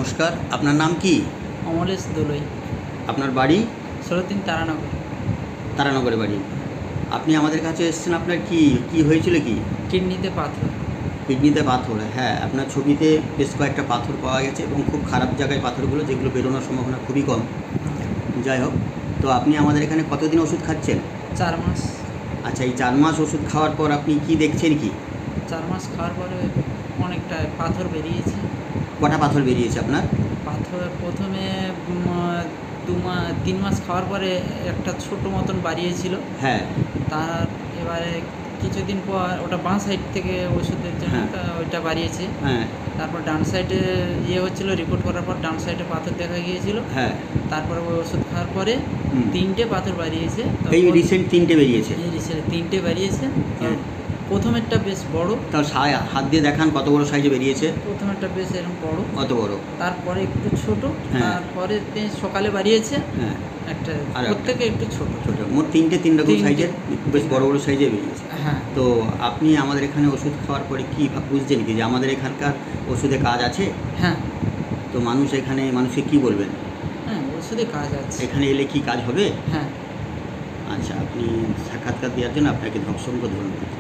নমস্কার, আপনার নাম কি? অমলেশ দোলই। আপনার বাড়ি? 16 তারানগর। তারানগরে বাড়ি। আপনি আমাদের কাছে এসেছেন, আপনার কি হয়েছিল কি? কিডনিতে পাথর। কিডনিতে পাথর, হ্যাঁ। আপনার ছবিতে বেশ কয়েকটা পাথর পাওয়া গেছে এবং খুব খারাপ জায়গায় পাথরগুলো, যেগুলো বেরোনোর সম্ভাবনা খুবই কম। যাই হোক, তো আপনি আমাদের এখানে কতদিন ওষুধ খাচ্ছেন? 4 মাস। আচ্ছা, এই 4 মাস ওষুধ খাওয়ার পর আপনি কি দেখছেন কি? 4 মাস খাওয়ার পরে অনেকটা পাথর বেরিয়েছে। কটা পাথর বেরিয়েছে আপনার? পাথর প্রথমে 3 মাস খাওয়ার পরে একটা ছোট মতন বাড়িয়েছিল। হ্যাঁ। তার এবারে কিছুদিন পর ওটা বাঁ সাইড থেকে ওষুধের জন্য ওইটা বাড়িয়েছে। হ্যাঁ। তারপর ডান সাইডে হচ্ছিলো, রিপোর্ট করার পর ডান সাইডে পাথর দেখা গিয়েছিল। হ্যাঁ। তারপরে ওই ওষুধ খাওয়ার পরে 3টে পাথর বাড়িয়েছে। এই রিসেন্ট 3টে বেরিয়েছে? এই রিসেন্ট 3টে বাড়িয়েছে। হ্যাঁ। প্রথমেরটা বেশ বড়। তাও হাত দিয়ে দেখান কত বড় সাইজে বেরিয়েছে? প্রথমেরটা বেশ এরকম বড়। কত বড়? তারপরে একটু ছোট। হ্যাঁ। তারপরে সকালে বাড়িয়েছে। হ্যাঁ। একটা আর প্রত্যেকে একটু ছোট ছোট, মোট 3 রকম সাইজের, বেশ বড় বড় সাইজে বেরিয়েছে। হ্যাঁ। তো আপনি আমাদের এখানে ওষুধ খাওয়ার পরে কি বুঝছেন কি যে আমাদের এখানকার ওষুধে কাজ আছে? হ্যাঁ। তো মানুষকে কি বলবেন? হ্যাঁ, ওষুধে কাজ আছে। এখানে এলে কি কাজ হবে? হ্যাঁ। আচ্ছা, আপনি সাক্ষাৎকার দেওয়ার জন্য আপনাকে অসংখ্য ধন্যবাদ।